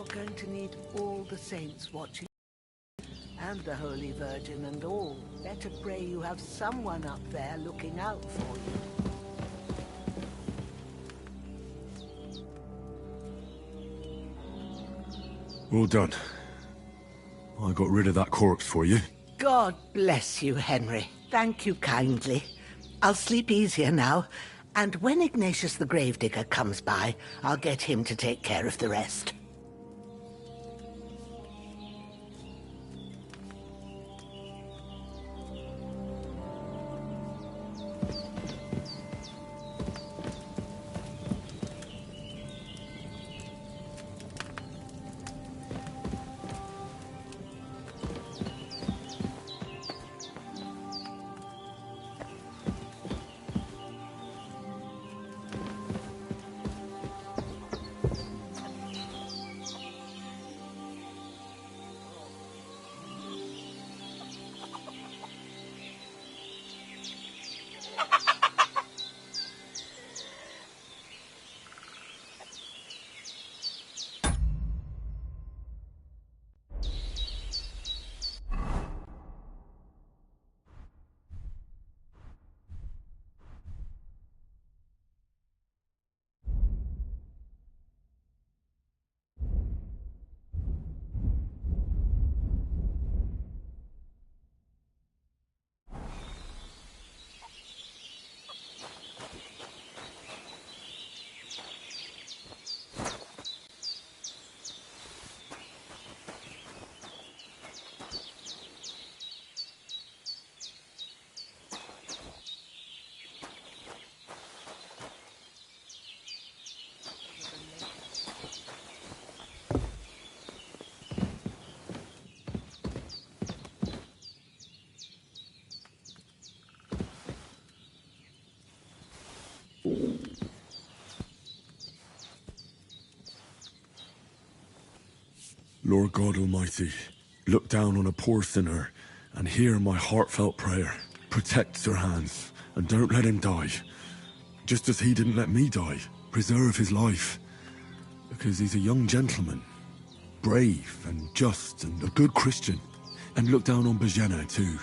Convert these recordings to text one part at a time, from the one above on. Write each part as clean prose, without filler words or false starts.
going to need all the saints watching, and the Holy Virgin and all. Better pray you have someone up there looking out for you. Well done. I got rid of that corpse for you. God bless you, Henry. Thank you kindly. I'll sleep easier now, and when Ignatius the Gravedigger comes by, I'll get him to take care of the rest. Lord God Almighty, look down on a poor sinner and hear my heartfelt prayer. Protect Sir Hans and don't let him die. Just as he didn't let me die, preserve his life. Because he's a young gentleman, brave and just and a good Christian. And look down on Bajena too,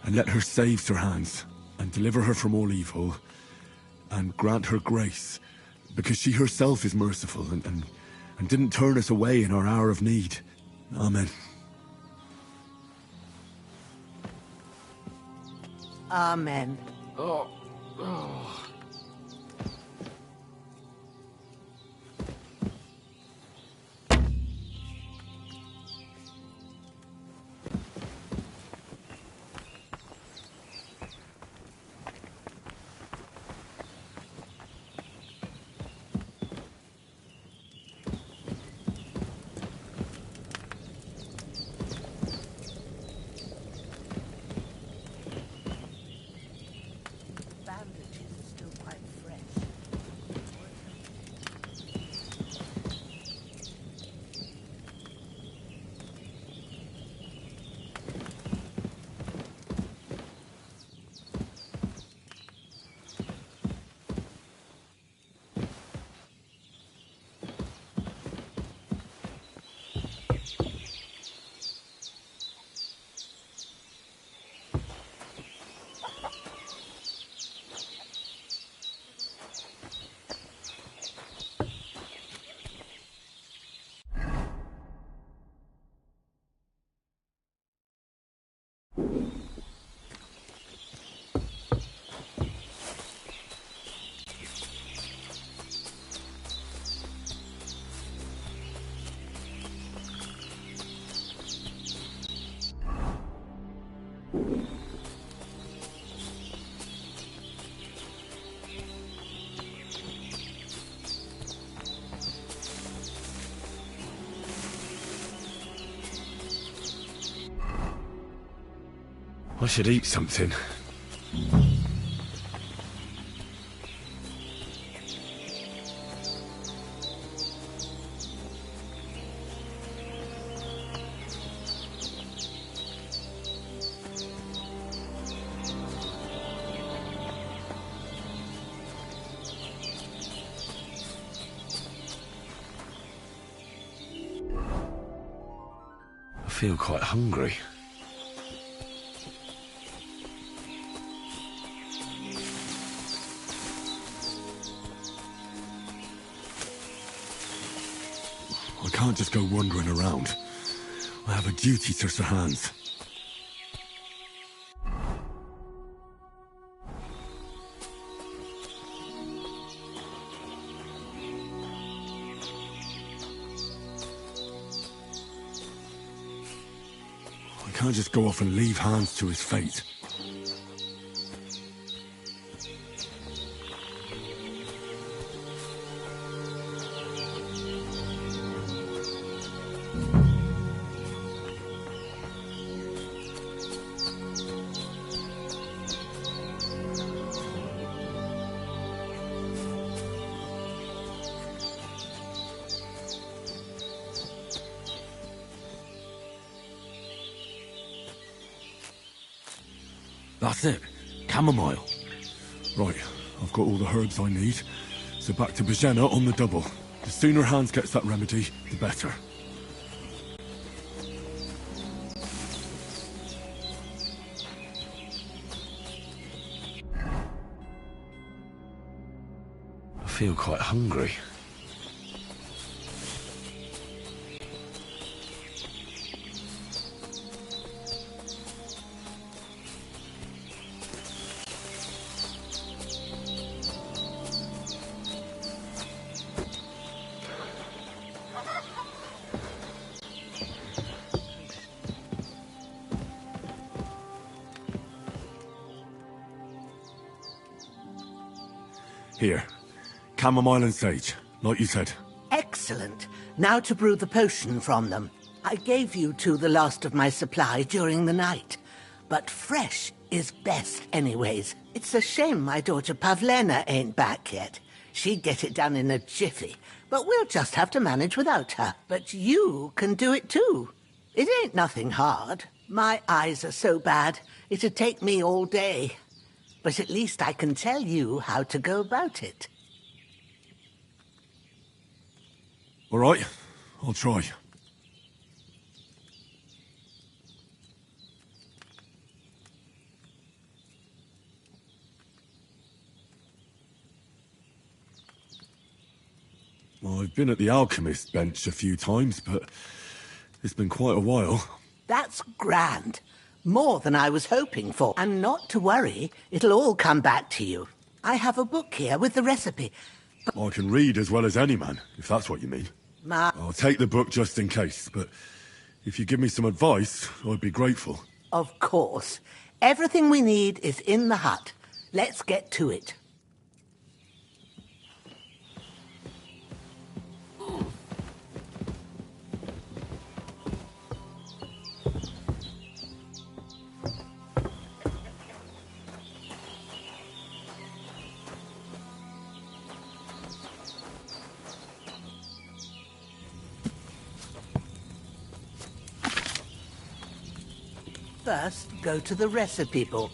and let her save Sir Hans and deliver her from all evil and grant her grace, because she herself is merciful and didn't turn us away in our hour of need. Amen. Amen. Oh. I should eat something. feel quite hungry. I can't just go wandering around. I have a duty to Sir Hans. I can't just go off and leave Hans to his fate. That's it. Chamomile. Right, I've got all the herbs I need. So back to Bajena on the double. The sooner Hans gets that remedy, the better. I feel quite hungry. Here. Chamomile and sage, like you said. Excellent. Now to brew the potion from them. I gave you two the last of my supply during the night. But fresh is best anyways. It's a shame my daughter Pavlena ain't back yet. She'd get it done in a jiffy. But we'll just have to manage without her. But you can do it too. It ain't nothing hard. My eyes are so bad, it'd take me all day. But at least I can tell you how to go about it. All right, I'll try. Well, I've been at the alchemist bench a few times, but it's been quite a while. That's grand. More than I was hoping for. And not to worry, it'll all come back to you. I have a book here with the recipe. I can read as well as any man, if that's what you mean. I'll take the book just in case, but if you give me some advice, I'd be grateful. Of course. Everything we need is in the hut. Let's get to it. First, go to the recipe book.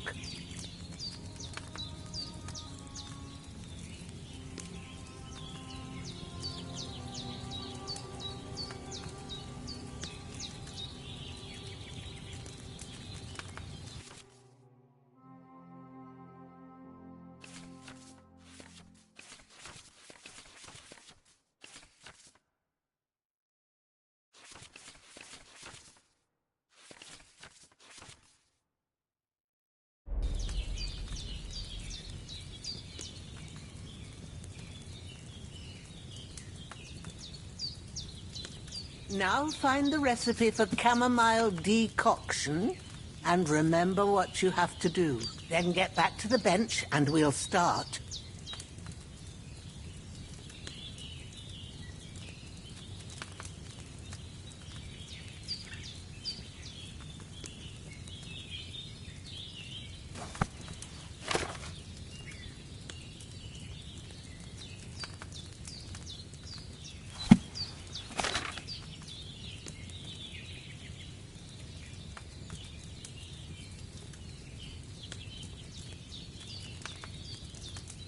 Now find the recipe for chamomile decoction and remember what you have to do. Then get back to the bench and we'll start.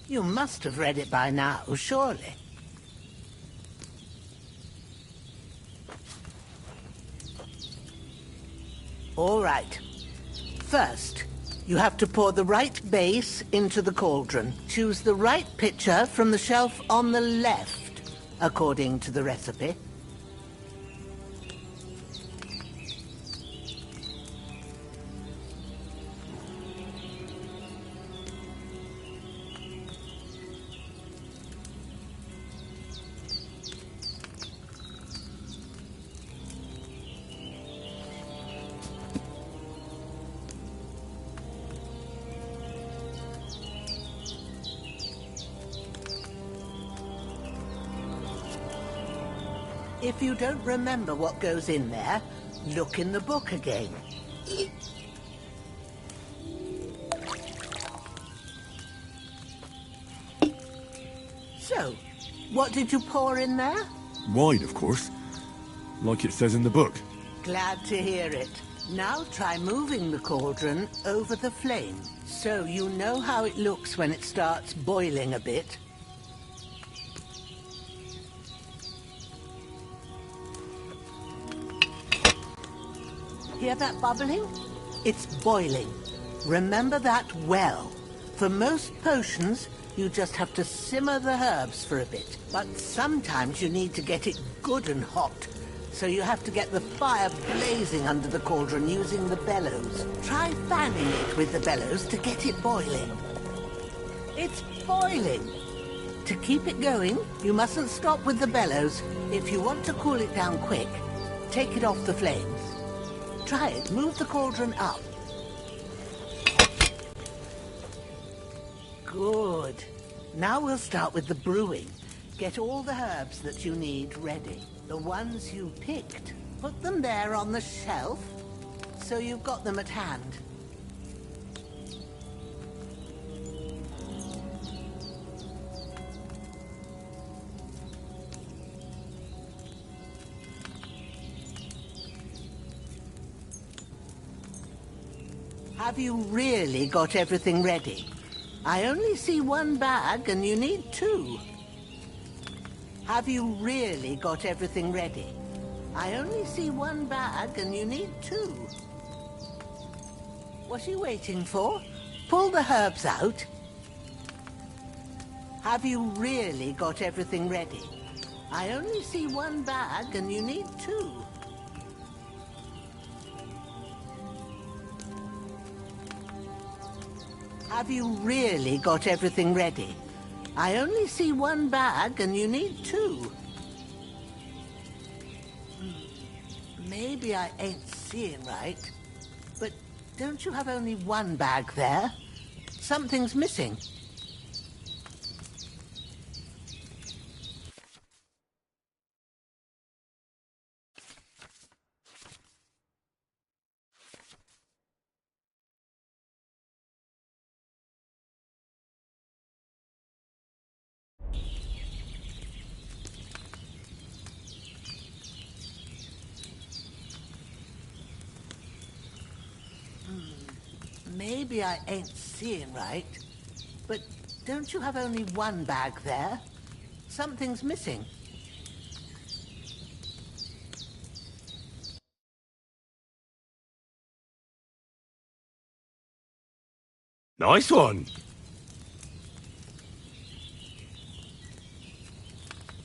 You must have read it by now, surely. All right. First, you have to pour the right base into the cauldron. Choose the right pitcher from the shelf on the left, according to the recipe. If you don't remember what goes in there, look in the book again. So, what did you pour in there? Wine, of course. Like it says in the book. Glad to hear it. Now try moving the cauldron over the flame, so you know how it looks when it starts boiling a bit. Hear that bubbling? It's boiling. Remember that well. For most potions, you just have to simmer the herbs for a bit. But sometimes you need to get it good and hot. So you have to get the fire blazing under the cauldron using the bellows. Try fanning it with the bellows to get it boiling. It's boiling. To keep it going, you mustn't stop with the bellows. If you want to cool it down quick, take it off the flames. Try it. Move the cauldron up. Good. Now we'll start with the brewing. Get all the herbs that you need ready. The ones you picked. Put them there on the shelf, so you've got them at hand. Have you really got everything ready? I only see one bag and you need two. Have you really got everything ready? I only see one bag and you need two. What are you waiting for? Pull the herbs out. Have you really got everything ready? I only see one bag and you need two. Have you really got everything ready? I only see one bag and you need two. Maybe I ain't seeing right, but don't you have only one bag there? Something's missing. Maybe I ain't seeing right, but don't you have only one bag there? Something's missing. Nice one!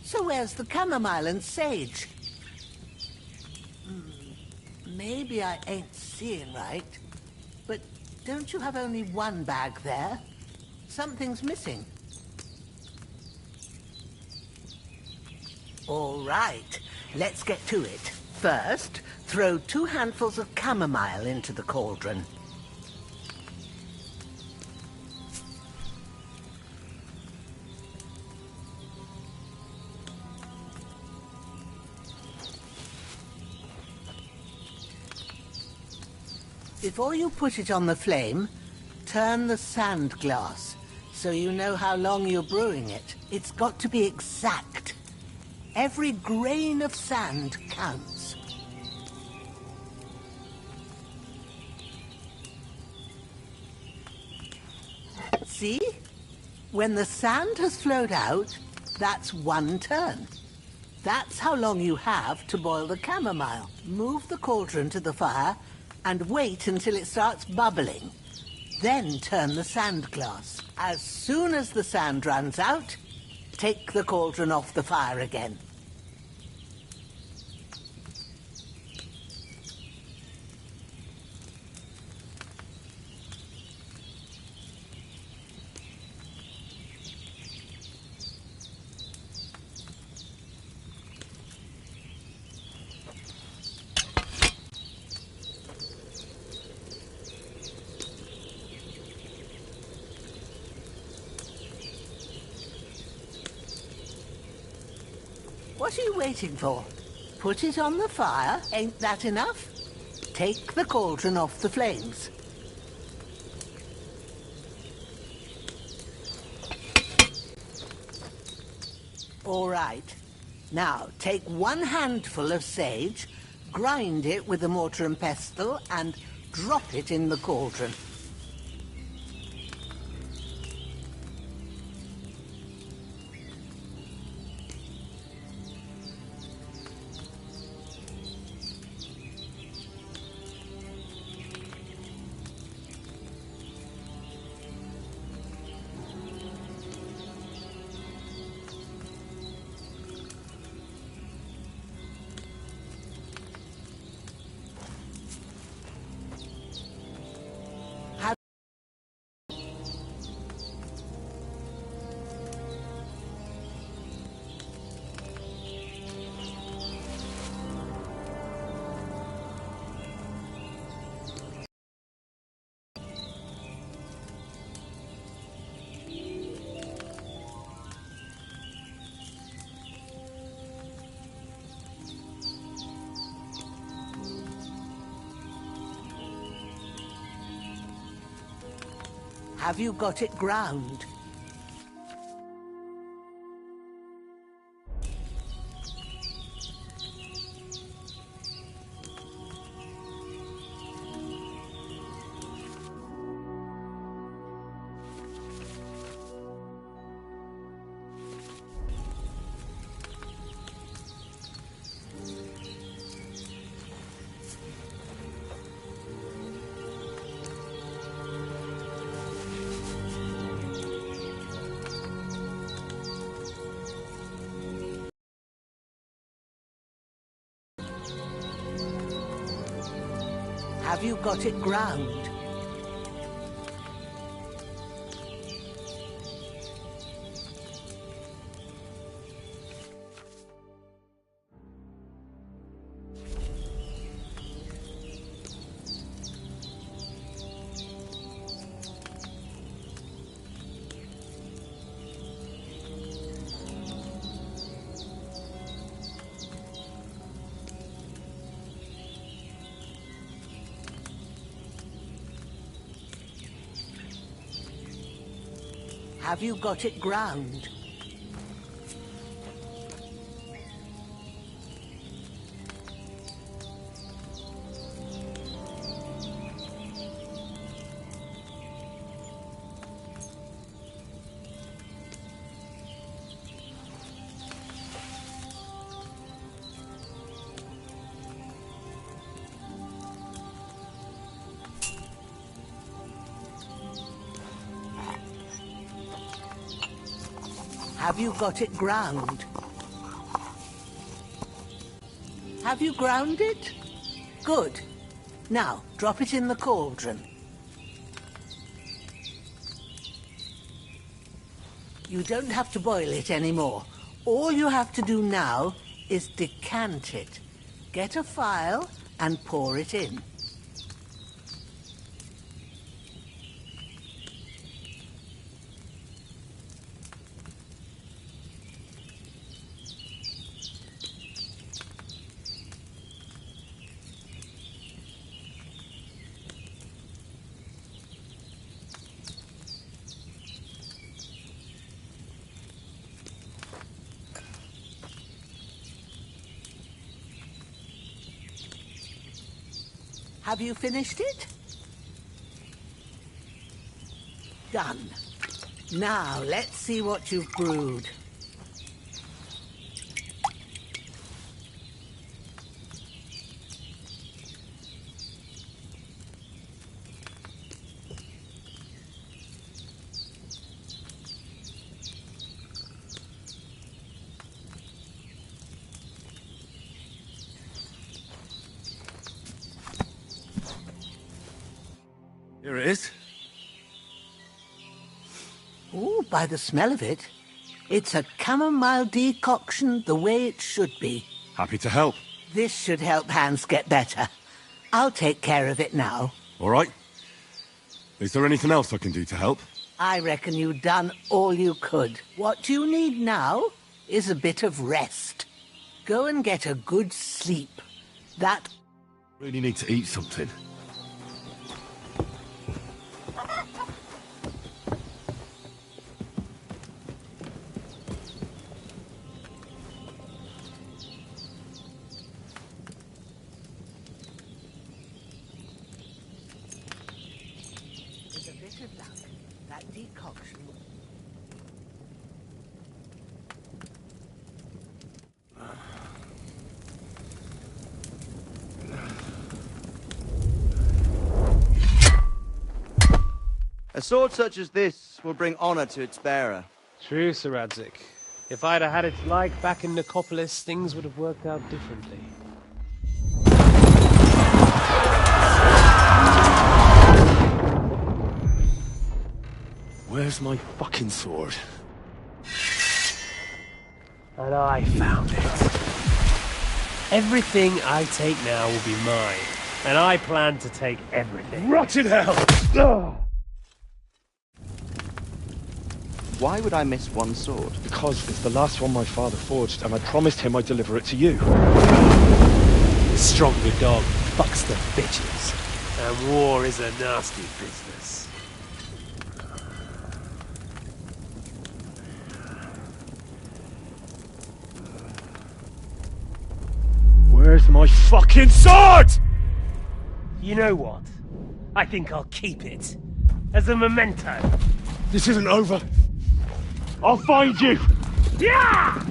So where's the chamomile and sage? Maybe I ain't seeing right, but don't you have only one bag there? Something's missing. All right, let's get to it. First, throw 2 handfuls of chamomile into the cauldron. Before you put it on the flame, turn the sand glass so you know how long you're brewing it. It's got to be exact. Every grain of sand counts. See? When the sand has flowed out, that's 1 turn. That's how long you have to boil the chamomile. Move the cauldron to the fire and wait until it starts bubbling. Then turn the sand glass. As soon as the sand runs out, take the cauldron off the fire again. What are you waiting for? Put it on the fire. Ain't that enough? Take the cauldron off the flames. All right. Now, take 1 handful of sage, grind it with a mortar and pestle, and drop it in the cauldron. Have you got it ground? Have you got it ground? Have you got it ground? Have you got it ground? Have you ground it? Good. Now, drop it in the cauldron. You don't have to boil it anymore. All you have to do now is decant it. Get a phial and pour it in. Have you finished it? Done. Now, let's see what you've brewed. Here it is. Ooh, by the smell of it, it's a chamomile decoction the way it should be. Happy to help. This should help Hans get better. I'll take care of it now. All right. Is there anything else I can do to help? I reckon you've done all you could. What you need now is a bit of rest. Go and get a good sleep. That... Really need to eat something. with a bit of luck, that decoction... A sword such as this will bring honor to its bearer. True, Sir Radzik. If I'd have had its like back in Nicopolis, things would have worked out differently. Where's my fucking sword? And I found it. Everything I take now will be mine, and I plan to take everything. Rot in hell! Ugh. Why would I miss one sword? Because it's the last one my father forged, and I promised him I'd deliver it to you. The stronger dog fucks the bitches, and war is a nasty business. Where's my fucking sword? You know what? I think I'll keep it. As a memento. This isn't over. I'll find you! Yeah!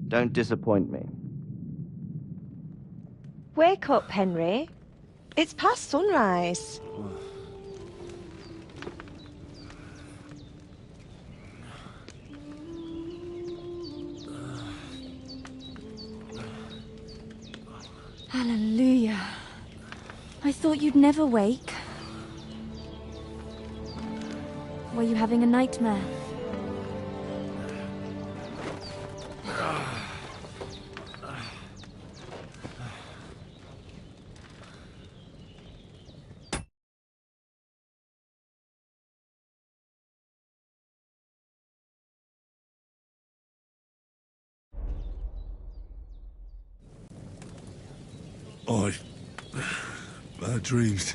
Don't disappoint me. Wake up, Henry. It's past sunrise. Hallelujah. I thought you'd never wake. Were you having a nightmare? Bad dreams.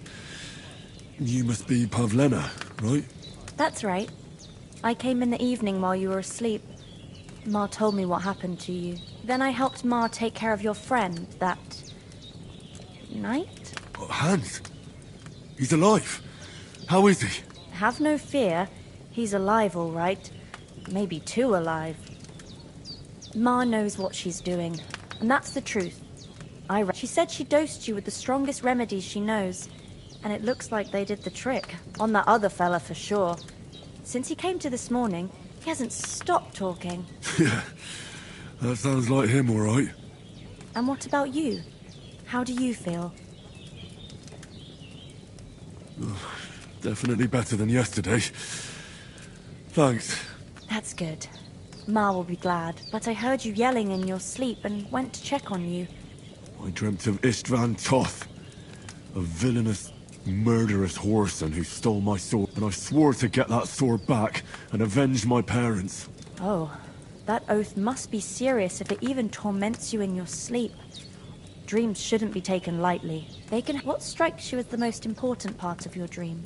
You must be Pavlena, right? That's right. I came in the evening while you were asleep. Ma told me what happened to you. Then I helped Ma take care of your friend that... night? Oh, Hans. He's alive. How is he? Have no fear. He's alive, all right. Maybe too alive. Ma knows what she's doing, and that's the truth. She said she dosed you with the strongest remedies she knows, and it looks like they did the trick. On that other fella for sure. Since he came to this morning, he hasn't stopped talking. Yeah, that sounds like him, all right. And what about you? How do you feel? Definitely better than yesterday. Thanks. That's good. Ma will be glad, but I heard you yelling in your sleep and went to check on you. I dreamt of Istvan Toth, a villainous, murderous whoreson who stole my sword, and I swore to get that sword back and avenge my parents. Oh, that oath must be serious if it even torments you in your sleep. Dreams shouldn't be taken lightly. They can... What strikes you as the most important part of your dream?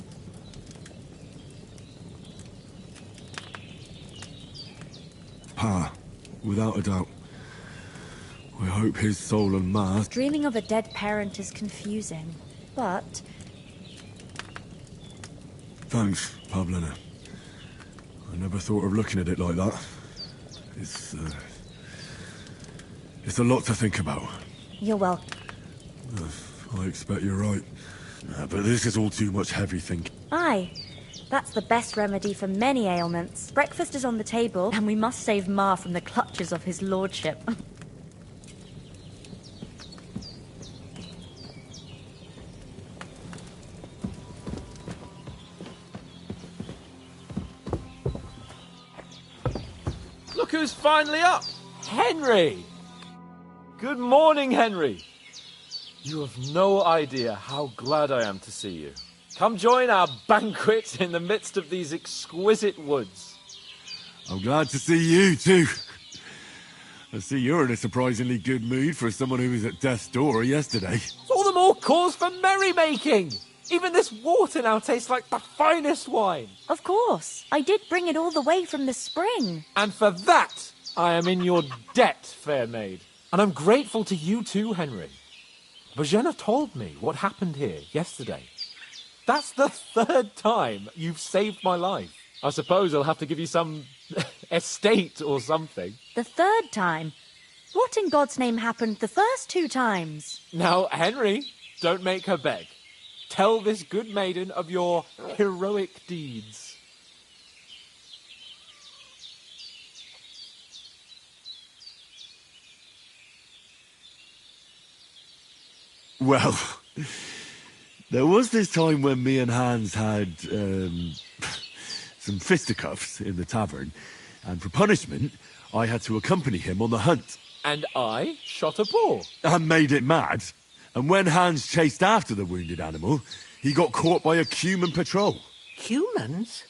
Pa, without a doubt. I hope his soul and Ma's... Dreaming of a dead parent is confusing, but... Thanks, Pavlena. I never thought of looking at it like that. It's a lot to think about. You're welcome. I expect you're right. But this is all too much heavy thinking. Aye. That's the best remedy for many ailments. Breakfast is on the table, and we must save Ma from the clutches of his lordship. Look who's finally up! Henry! Good morning, Henry. You have no idea how glad I am to see you. Come join our banquet in the midst of these exquisite woods. I'm glad to see you, too. I see you're in a surprisingly good mood for someone who was at death's door yesterday. It's all the more cause for merrymaking! Even this water now tastes like the finest wine. Of course. I did bring it all the way from the spring. And for that, I am in your debt, fair maid. And I'm grateful to you too, Henry. Bojena told me what happened here yesterday. That's the 3rd time you've saved my life. I suppose I'll have to give you some estate or something. The 3rd time? What in God's name happened the first 2 times? Now, Henry, don't make her beg. Tell this good maiden of your heroic deeds. Well, there was this time when me and Hans had some fisticuffs in the tavern, and for punishment, I had to accompany him on the hunt. And I shot a boar. And made it mad. And when Hans chased after the wounded animal, he got caught by a human patrol. Humans?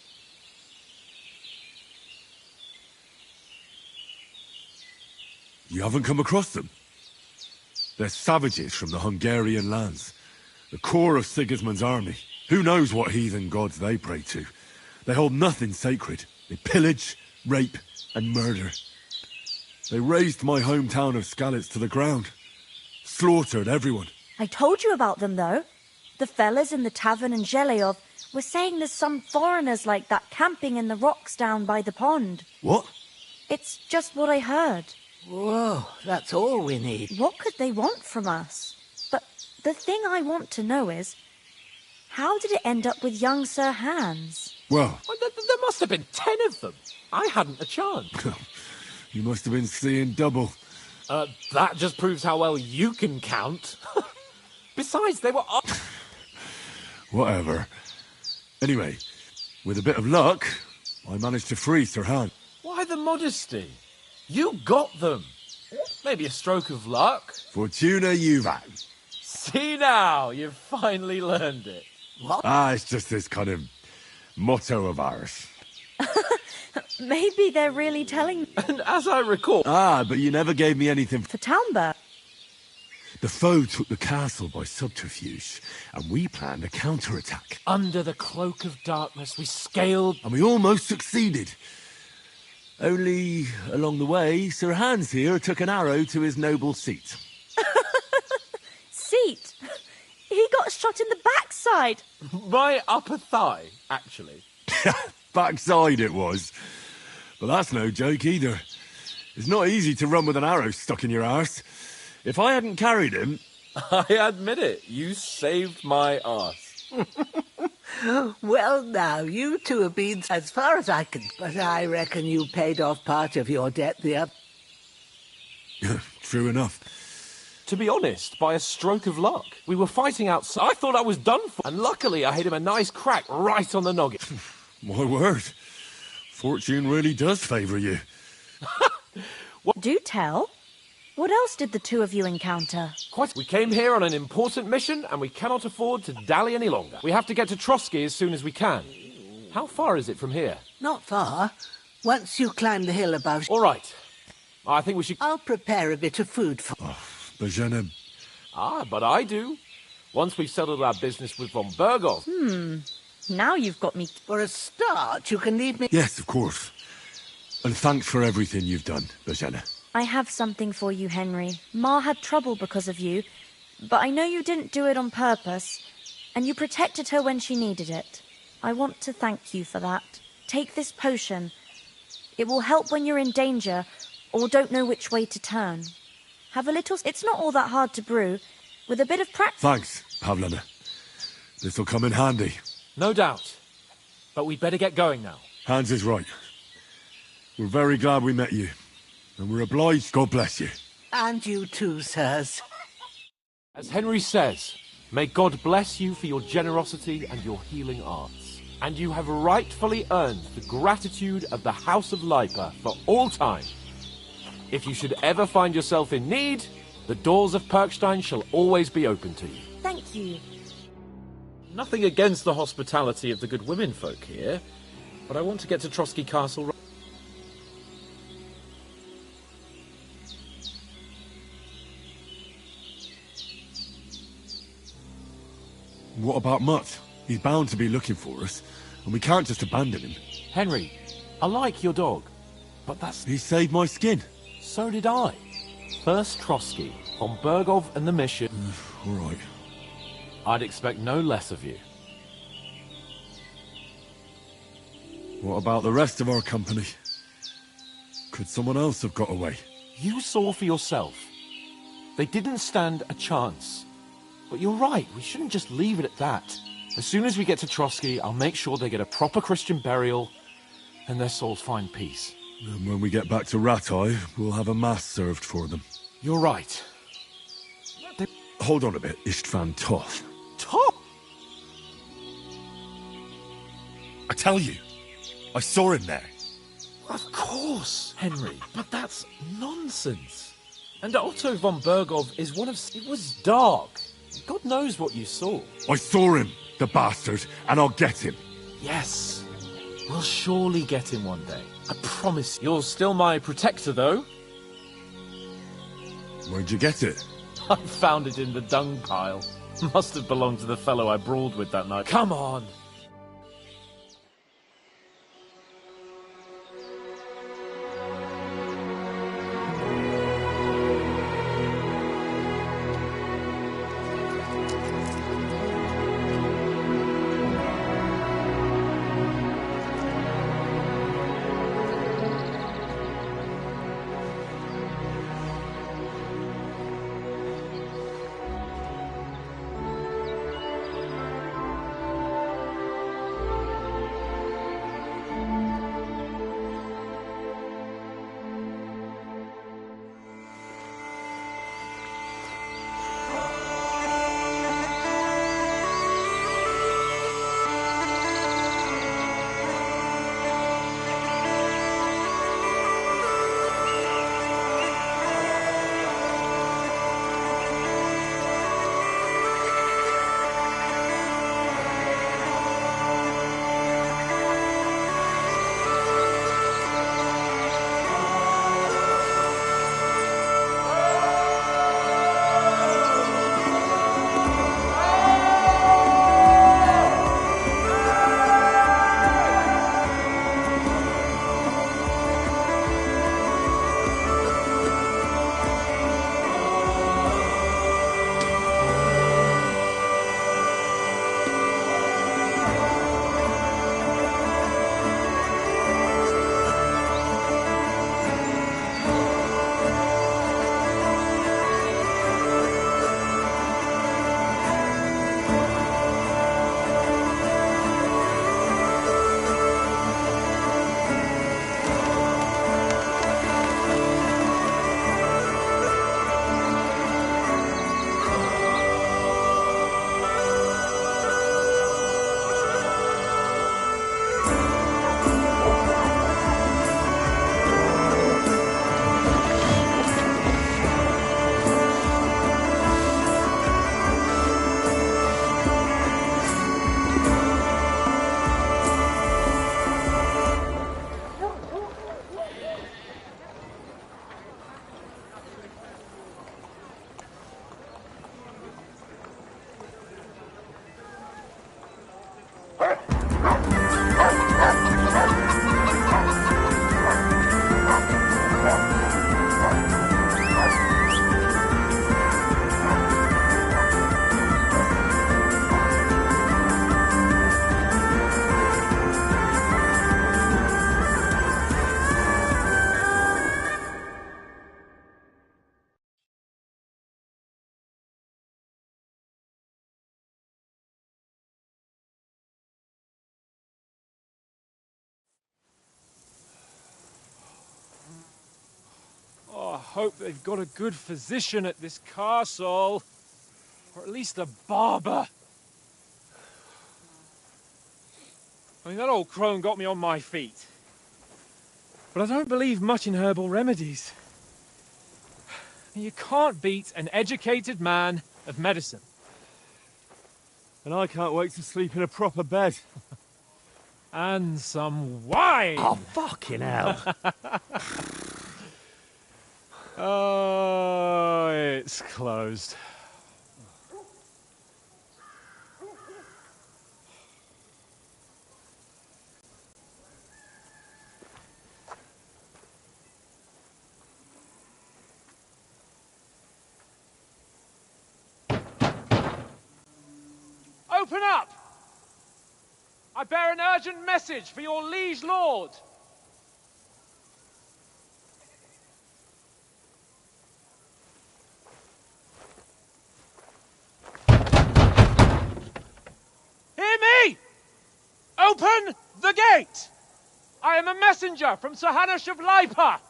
You haven't come across them? They're savages from the Hungarian lands. The core of Sigismund's army. Who knows what heathen gods they pray to? They hold nothing sacred. They pillage, rape, and murder. They razed my hometown of Skalitz to the ground. Slaughtered everyone. I told you about them, though. The fellas in the tavern in Zheleyov were saying there's some foreigners like that camping in the rocks down by the pond. What? It's just what I heard. Whoa, that's all we need. What could they want from us? But the thing I want to know is, how did it end up with young Sir Hans? Well, There must have been 10 of them. I hadn't a chance. you must have been seeing double. That just proves how well you can count. Besides, they were... Whatever. Anyway, with a bit of luck, I managed to free Sir Hans. Why the modesty? You got them. Maybe a stroke of luck. Fortuna Juvat. See now, you've finally learned it. What? It's just this kind of motto of ours. Maybe they're really telling And as I recall... But you never gave me anything. for Townber. The foe took the castle by subterfuge, and we planned a counterattack. Under the cloak of darkness, we scaled... And we almost succeeded. Only, along the way, Sir Hans here took an arrow to his noble seat. Seat? He got shot in the backside. My upper thigh, actually. Backside it was. But that's no joke either. It's not easy to run with an arrow stuck in your arse. If I hadn't carried him... I admit it, you saved my arse. Well, now, you two have been as far as I can... But I reckon you paid off part of your debt the other... True enough. To be honest, by a stroke of luck. We were fighting outside. I thought I was done for. And luckily, I hit him a nice crack right on the noggin. My word. Fortune really does favour you. Do tell. What else did the two of you encounter? Quite. We came here on an important mission, and we cannot afford to dally any longer. We have to get to Trotsky as soon as we can. How far is it from here? Not far. Once you climb the hill above... All right. I think we should... I'll prepare a bit of food for... Bojena... But I do. Once we've settled our business with von Burgov. Now you've got me. For a start, you can leave me... Yes, of course. And thanks for everything you've done, Bojena. I have something for you, Henry. Ma had trouble because of you, but I know you didn't do it on purpose, and you protected her when she needed it. I want to thank you for that. Take this potion. It will help when you're in danger or don't know which way to turn. Have a little... It's not all that hard to brew. With a bit of practice... Thanks, Pavlena. This'll come in handy. No doubt. But we'd better get going now. Hans is right. We're very glad we met you. And we're obliged. God bless you. And you too, sirs. As Henry says, may God bless you for your generosity and your healing arts. And you have rightfully earned the gratitude of the House of Lipa for all time. If you should ever find yourself in need, the doors of Perkstein shall always be open to you. Thank you. Nothing against the hospitality of the good women folk here, but I want to get to Trotsky Castle. What about Mutt? He's bound to be looking for us, and we can't just abandon him. Henry, I like your dog, but that's... He saved my skin. So did I. First Trotsky, von Bergov and the mission. All right. I'd expect no less of you. What about the rest of our company? Could someone else have got away? You saw for yourself. They didn't stand a chance. But you're right, we shouldn't just leave it at that. As soon as we get to Trotsky, I'll make sure they get a proper Christian burial, and their souls find peace. And when we get back to Ratai, we'll have a mass served for them. You're right. Hold on a bit, Istvan Toth. Top! I tell you, I saw him there. Of course, Henry, but that's nonsense. And Otto von Bergov is one of... It was dark. God knows what you saw. I saw him, the bastard, and I'll get him. Yes. We'll surely get him one day. I promise. You're still my protector, though. Where'd you get it? I found it in the dung pile. Must have belonged to the fellow I brawled with that night. Come on! Hope they've got a good physician at this castle. Or at least a barber. I mean, that old crone got me on my feet. But I don't believe much in herbal remedies. You can't beat an educated man of medicine. And I can't wait to sleep in a proper bed. And some wine! Oh, fucking hell. Oh, it's closed. Open up! I bear an urgent message for your liege lord. Hear me! Open the gate! I am a messenger from Sir Hanush of Lipa.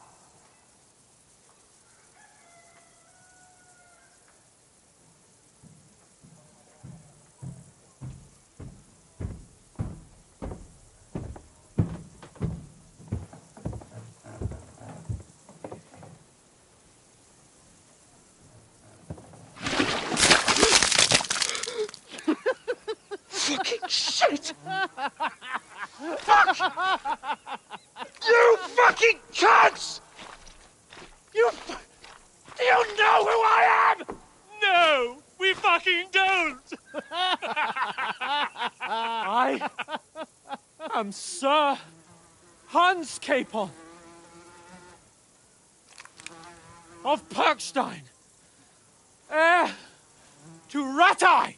Fucking shit! Fuck! You fucking cunts! Do you know who I am? No, we fucking don't! I am Sir Hans Capon of Perkstein, heir to Ratai!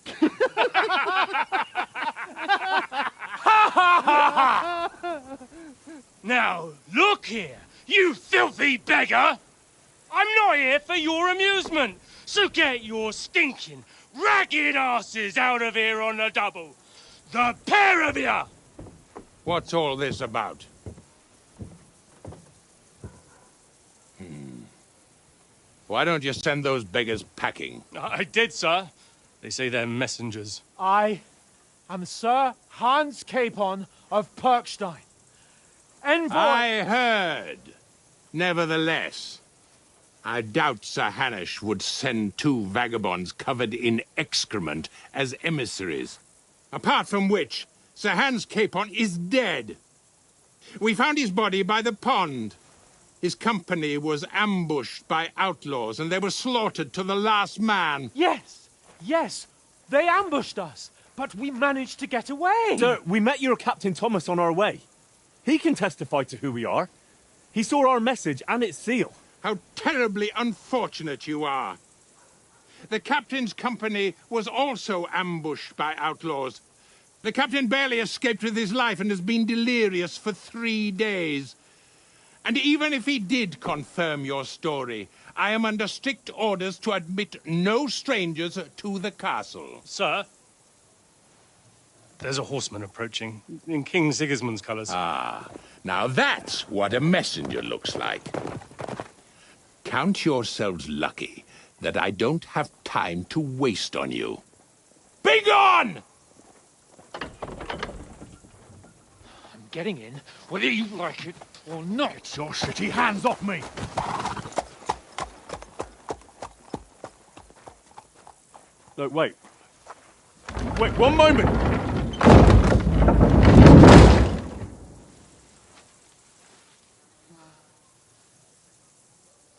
Now, look here, you filthy beggar! I'm not here for your amusement, so get your stinking, ragged asses out of here on the double. The pair of you! What's all this about? Why don't you send those beggars packing? I did, sir. They say they're messengers. I am Sir Hans Capon of Perkstein, envoy... I heard. Nevertheless, I doubt Sir Hanush would send two vagabonds covered in excrement as emissaries. Apart from which, Sir Hans Capon is dead. We found his body by the pond. His company was ambushed by outlaws, and they were slaughtered to the last man. Yes, yes, they ambushed us, but we managed to get away. Sir, we met your Captain Thomas on our way. He can testify to who we are. He saw our message and its seal. How terribly unfortunate you are. The captain's company was also ambushed by outlaws. The captain barely escaped with his life and has been delirious for 3 days. And even if he did confirm your story, I am under strict orders to admit no strangers to the castle. Sir, there's a horseman approaching in King Sigismund's colours. Ah, now that's what a messenger looks like. Count yourselves lucky that I don't have time to waste on you. Be gone! I'm getting in, whether you like it or not. Get your shitty hands off me! No, wait. Wait, one moment!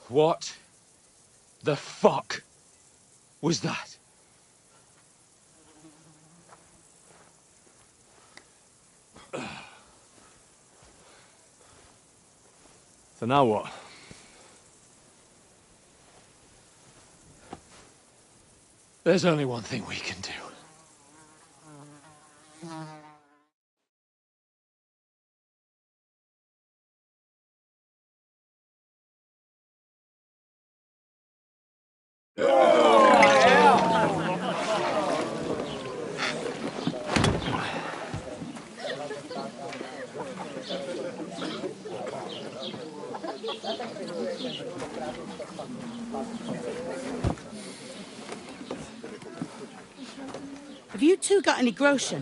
What the fuck was that? So now what? There's only one thing we can do. Have you two got any groschen?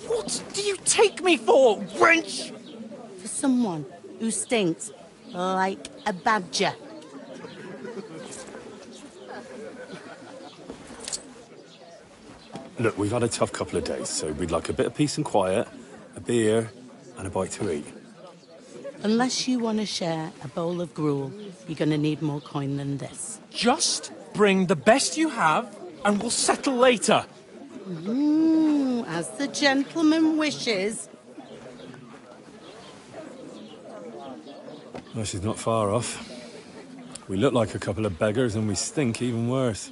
What do you take me for, wench? For someone who stinks like a badger. Look, we've had a tough couple of days, so we'd like a bit of peace and quiet, a beer, and a bite to eat. Unless you want to share a bowl of gruel, you're going to need more coin than this. Just bring the best you have, and we'll settle later. As the gentleman wishes. Well, she's not far off. We look like a couple of beggars, and we stink even worse.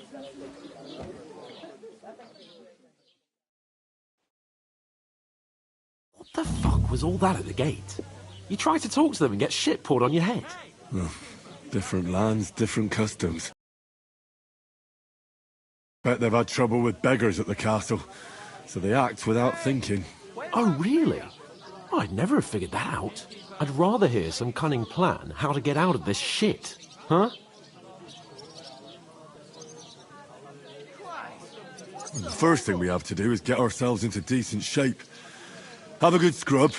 What the fuck was all that at the gate? You try to talk to them and get shit poured on your head. Well, different lands, different customs. Bet they've had trouble with beggars at the castle, so they act without thinking. Oh, really? I'd never have figured that out. I'd rather hear some cunning plan how to get out of this shit. Huh? The first thing we have to do is get ourselves into decent shape. Have a good scrub,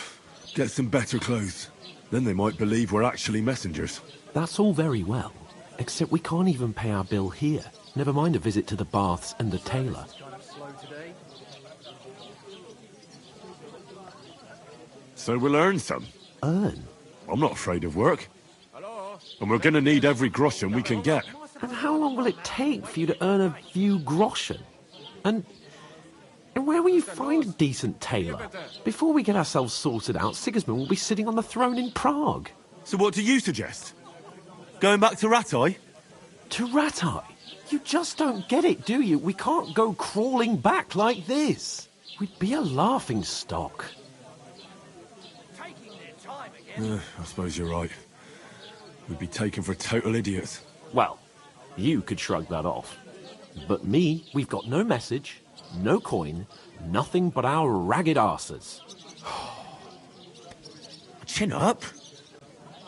get some better clothes. Then they might believe we're actually messengers. That's all very well, except we can't even pay our bill here. Never mind a visit to the baths and the tailor. So we'll earn some. Earn? I'm not afraid of work. And we're going to need every groschen we can get. And how long will it take for you to earn a few groschen? And where will you find a decent tailor? Before we get ourselves sorted out, Sigismund will be sitting on the throne in Prague. So what do you suggest? Going back to Ratai? To Ratai? You just don't get it, do you? We can't go crawling back like this. We'd be a laughing stock. I suppose you're right. We'd be taken for total idiots. Well, you could shrug that off. But me, we've got no message, no coin, nothing but our ragged arses. Chin up.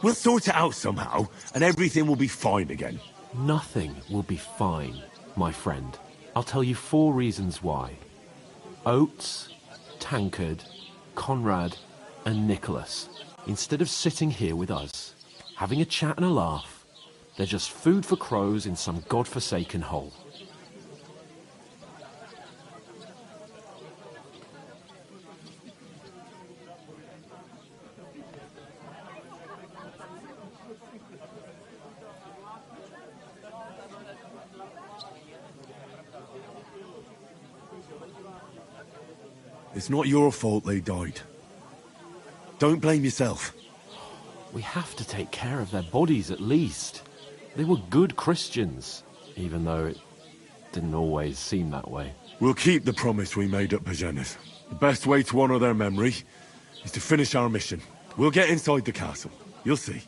We'll sort it out somehow, and everything will be fine again. Nothing will be fine, my friend. I'll tell you 4 reasons why. Oates, Tankard, Conrad, and Nicholas. Instead of sitting here with us, having a chat and a laugh, they're just food for crows in some godforsaken hole. It's not your fault they died. Don't blame yourself. We have to take care of their bodies at least. They were good Christians, even though it didn't always seem that way. We'll keep the promise we made at Bajenas. The best way to honor their memory is to finish our mission. We'll get inside the castle. You'll see.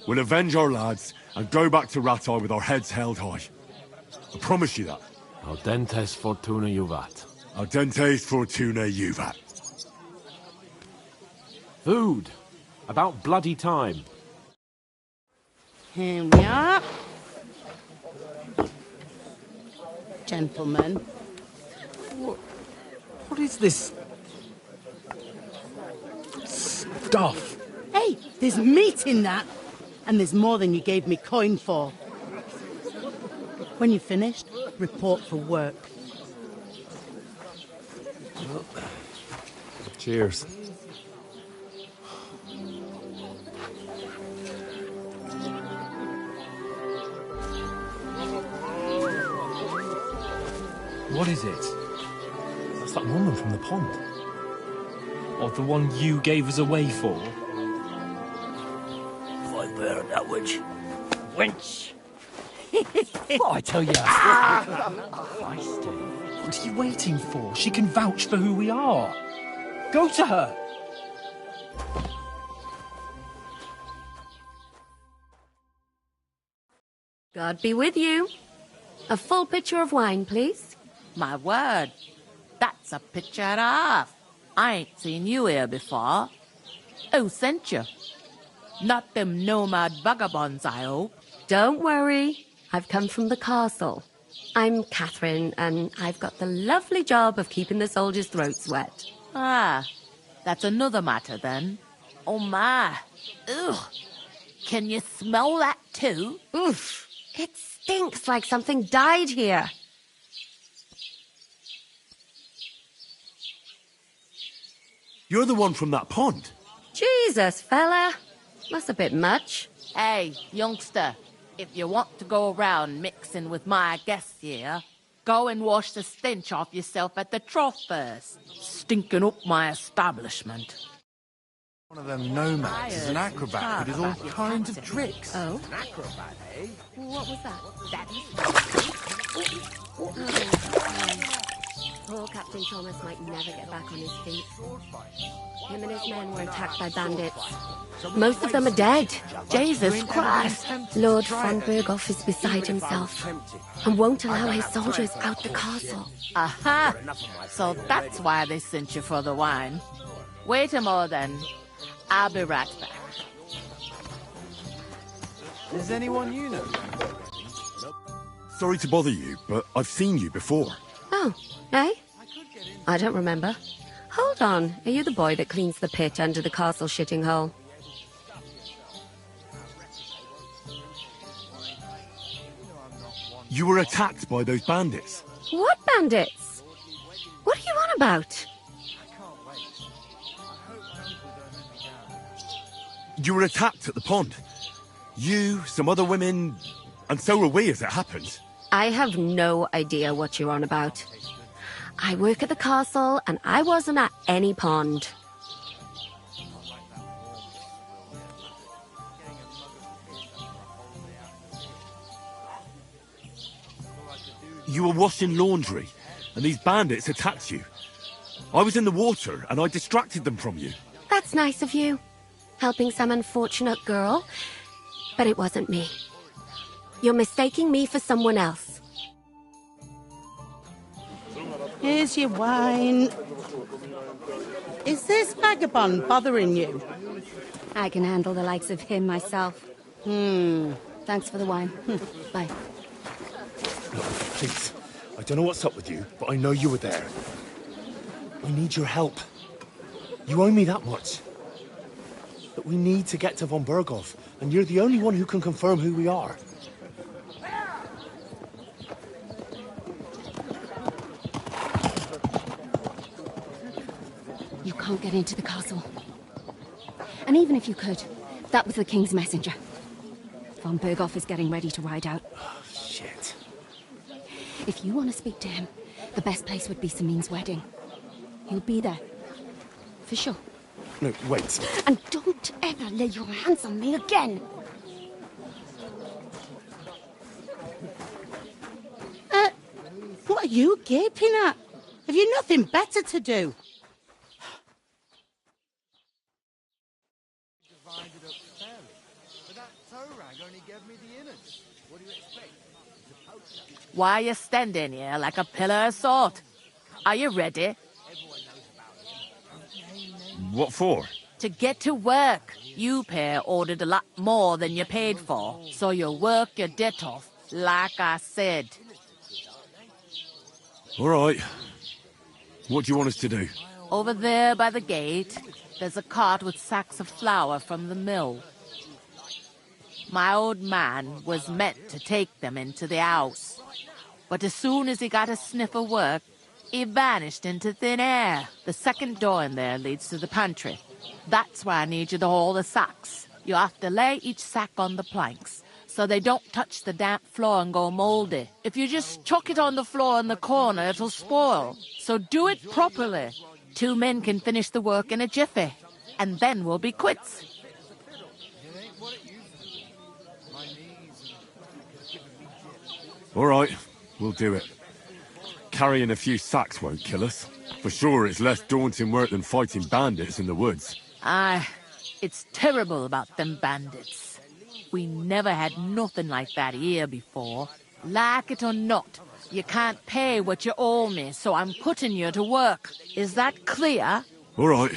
We'll avenge our lads and go back to Ratai with our heads held high. I promise you that. Audentes fortuna juvat. Audentes fortuna juvat. Food. About bloody time. Here we are. Gentlemen. What is this stuff? Hey, there's meat in that. And there's more than you gave me coin for. When you're finished, report for work. Cheers. What is it? That's that woman from the pond. Or the one you gave us away for. I bear that witch. Wench! What I tell you? Christ. What are you waiting for? She can vouch for who we are. Go to her. God be with you. A full pitcher of wine, please. My word, that's a picture and a half. I ain't seen you here before. Who sent you? Not them nomad vagabonds, I hope. Don't worry. I've come from the castle. I'm Catherine, and I've got the lovely job of keeping the soldiers' throats wet. Ah, That's another matter, then. Oh, my. Ugh. Can you smell that, too? Oof. It stinks like something died here. You're the one from that pond. Jesus, fella. That's a bit much. Hey, youngster. If you want to go around mixing with my guests here, go and wash the stench off yourself at the trough first. Stinking up my establishment. One of them nomads is an acrobat who does all kinds of tricks. Oh? An acrobat, eh? What was that? Poor Captain Thomas might never get back on his feet. Him and his men were attacked by bandits. Most of them are dead. Jesus Christ. Lord von Berghoff is beside himself and won't allow his soldiers out the castle. Aha! So that's why they sent you for the wine. Wait a moment, then. I'll be right back. Is anyone you know? Sorry to bother you, but I've seen you before. Oh, eh? I don't remember. Hold on, are you the boy that cleans the pit under the castle shitting hole? You were attacked by those bandits. What bandits? What are you on about? You were attacked at the pond. You, some other women, and so were we as it happened. I have no idea what you're on about. I work at the castle, and I wasn't at any pond. You were washing laundry, and these bandits attacked you. I was in the water, and I distracted them from you. That's nice of you, helping some unfortunate girl. But it wasn't me. You're mistaking me for someone else. Here's your wine. Is this vagabond bothering you? I can handle the likes of him myself. Thanks for the wine. Bye. Look, please. I don't know what's up with you, but I know you were there. I need your help. You owe me that much. But we need to get to von Berghoff, and you're the only one who can confirm who we are. You can't get into the castle. And even if you could, that was the King's messenger. Von Berghoff is getting ready to ride out. Oh, shit. If you want to speak to him, the best place would be Samin's wedding. He'll be there. For sure. No, wait. And don't ever lay your hands on me again! What are you gaping at? Have you nothing better to do? Why are you standing here like a pillar of salt? Are you ready? What for? To get to work. You pair ordered a lot more than you paid for, so you'll work your debt off, like I said. All right. What do you want us to do? Over there by the gate, there's a cart with sacks of flour from the mill. My old man was meant to take them into the house. But as soon as he got a sniff of work, he vanished into thin air. The second door in there leads to the pantry. That's why I need you to haul the sacks. You have to lay each sack on the planks, so they don't touch the damp floor and go moldy. If you just chuck it on the floor in the corner, it'll spoil. So do it properly. 2 men can finish the work in a jiffy, and then we'll be quits. All right, we'll do it. Carrying a few sacks won't kill us. For sure, it's less daunting work than fighting bandits in the woods. Aye, it's terrible about them bandits. We never had nothing like that here before. Like it or not, you can't pay what you owe me, so I'm putting you to work. Is that clear? All right,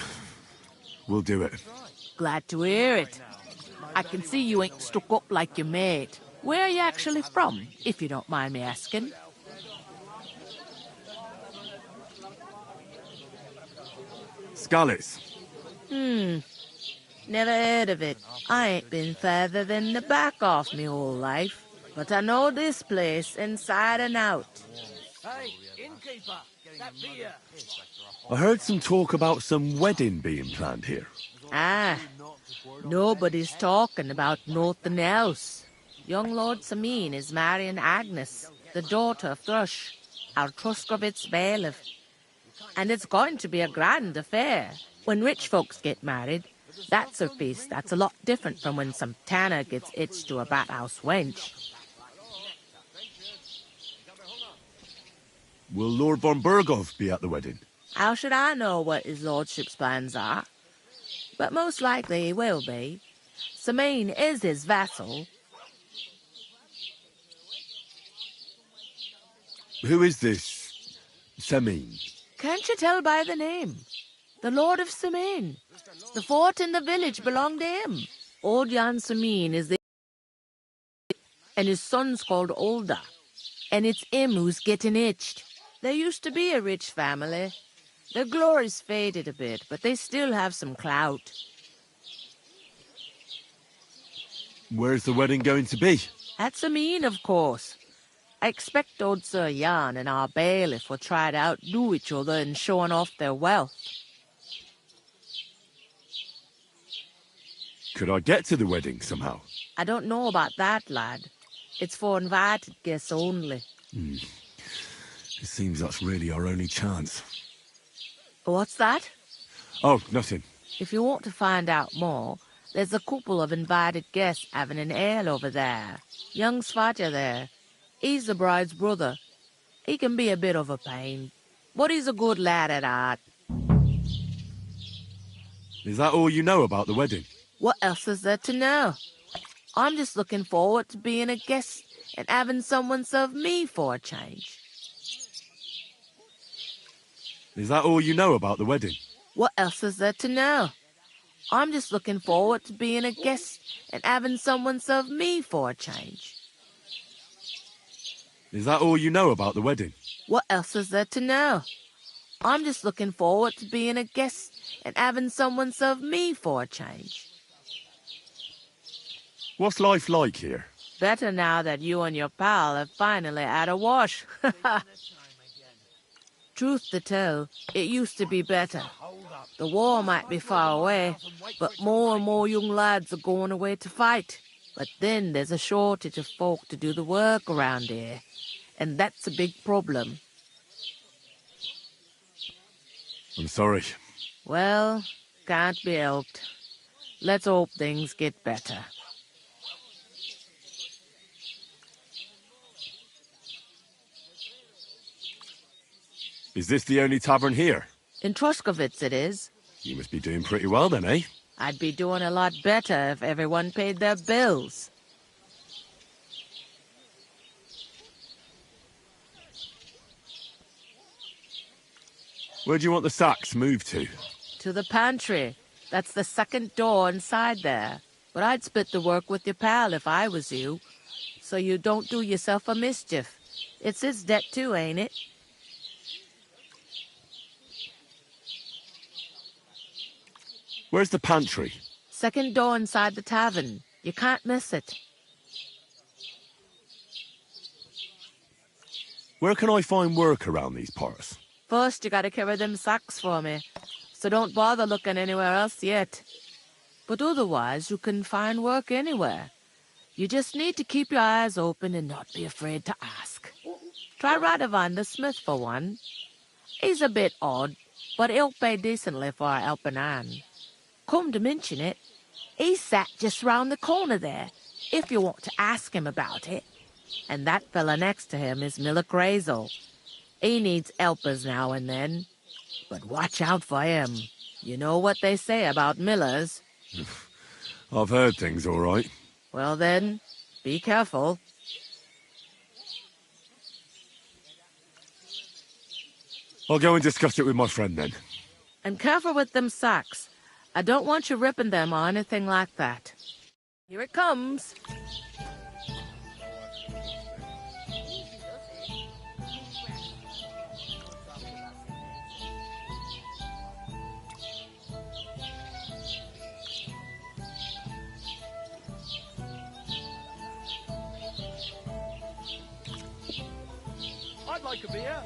we'll do it. Glad to hear it. I can see you ain't stuck up like your mate. Where are you actually from, if you don't mind me asking? Skalitz. Never heard of it. I ain't been further than the back off me whole life. But I know this place inside and out. Hey, innkeeper, that beer. I heard some talk about some wedding being planned here. Ah, nobody's talking about nothing else. Young Lord Samin is marrying Agnes, the daughter of Thrush, our Truskovitz bailiff. And it's going to be a grand affair. When rich folks get married, that's a feast that's a lot different from when some tanner gets hitched to a bathhouse wench. Will Lord von Burgov be at the wedding? How should I know what his lordship's plans are? But most likely he will be. Samin is his vassal. Who is this Semin? Can't you tell by the name? The Lord of Samin. The fort and the village belong to him. Old Jan Samin is the... and his son's called Olda. And it's him who's getting itched. There used to be a rich family. Their glory's faded a bit, but they still have some clout. Where's the wedding going to be? At Samin, of course. I expect old Sir Jan and our bailiff will try to outdo each other in showing off their wealth. Could I get to the wedding somehow? I don't know about that, lad. It's for invited guests only. It seems that's really our only chance. What's that? Oh, nothing. If you want to find out more, there's a couple of invited guests having an ale over there. Young Svatja there. He's the bride's brother. He can be a bit of a pain, but he's a good lad at heart. Is that all you know about the wedding? What else is there to know? I'm just looking forward to being a guest and having someone serve me for a change. Is that all you know about the wedding? What else is there to know? I'm just looking forward to being a guest and having someone serve me for a change. Is that all you know about the wedding? What else is there to know? I'm just looking forward to being a guest and having someone serve me for a change. What's life like here? Better now that you and your pal have finally had a wash. Truth to tell, it used to be better. The war might be far away, but more and more young lads are going away to fight. But then there's a shortage of folk to do the work around here, and that's a big problem. I'm sorry. Well, can't be helped. Let's hope things get better. Is this the only tavern here? In Truskovitz it is. You must be doing pretty well then, eh? I'd be doing a lot better if everyone paid their bills. Where do you want the sacks moved to? To the pantry. That's the second door inside there. But I'd split the work with your pal if I was you, so you don't do yourself a mischief. It's his debt too, ain't it? Where's the pantry? Second door inside the tavern. You can't miss it. Where can I find work around these parts? First, you gotta carry them sacks for me, so don't bother looking anywhere else yet. But otherwise, you can find work anywhere. You just need to keep your eyes open and not be afraid to ask. Try Radovan the smith for one. He's a bit odd, but he'll pay decently for a helping hand. Come to mention it, he's sat just round the corner there, if you want to ask him about it. And that fella next to him is Miller Crazel. He needs helpers now and then, but watch out for him. You know what they say about Millers. I've heard things all right. Well then, be careful. I'll go and discuss it with my friend then. And careful with them sacks. I don't want you ripping them or anything like that. Here it comes. like a beer?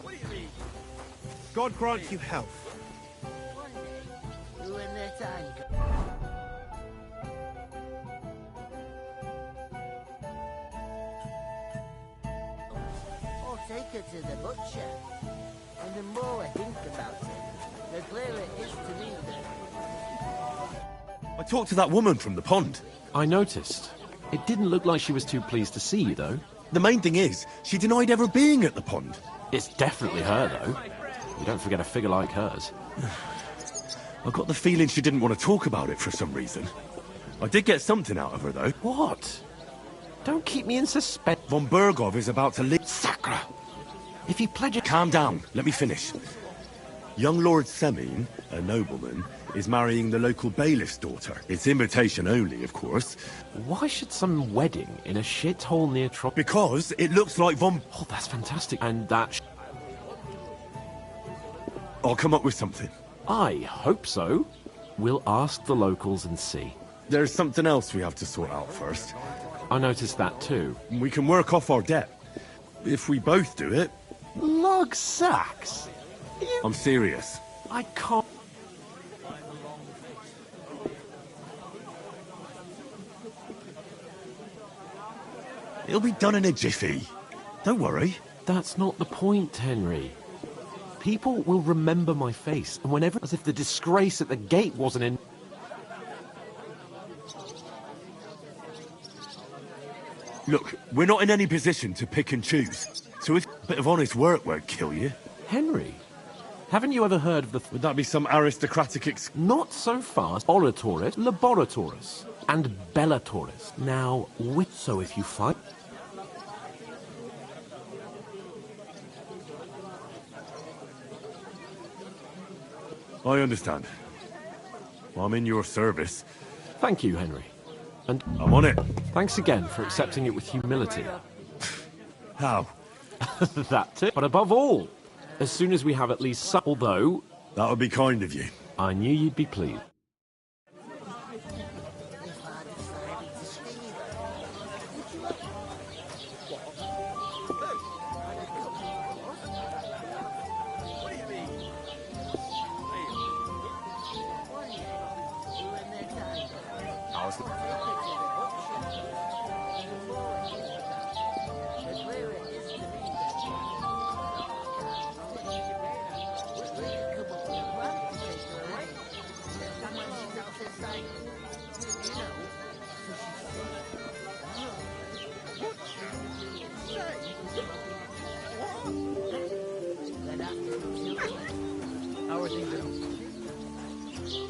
What do you mean? God grant you health. When their time or take her to the butcher. And the more I think about it, the clearer it is to me that... I talked to that woman from the pond. I noticed. It didn't look like she was too pleased to see you, though. The main thing is, she denied ever being at the pond. It's definitely her, though. You don't forget a figure like hers. I got the feeling she didn't want to talk about it for some reason. I did get something out of her, though. What? Don't keep me in suspense. Von Bergov is about to leave. Sacra! If he pledges... Calm down. Let me finish. Young Lord Semine, a nobleman, is marrying the local bailiff's daughter. It's invitation only, of course. Why should some wedding in a shithole near Because it looks like Von... Oh, that's fantastic. And that... I'll come up with something. I hope so. We'll ask the locals and see. There's something else we have to sort out first. I noticed that too. We can work off our debt. If we both do it... Log sacks? I'm serious. I can't... It'll be done in a jiffy. Don't worry. That's not the point, Henry. People will remember my face, and whenever... As if the disgrace at the gate wasn't in... Look, we're not in any position to pick and choose. So if a bit of honest work won't kill you... Henry, haven't you ever heard of the... Would that be some aristocratic Not so fast. Oratoris, Laboratoris, and Bellatoris. Now, so if you fight... I understand. Well, I'm in your service. Thank you, Henry. And I'm on it. Thanks again for accepting it with humility. How? That's it. But above all, as soon as we have at least some... Although... That would be kind of you. I knew you'd be pleased.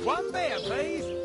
One beer, please.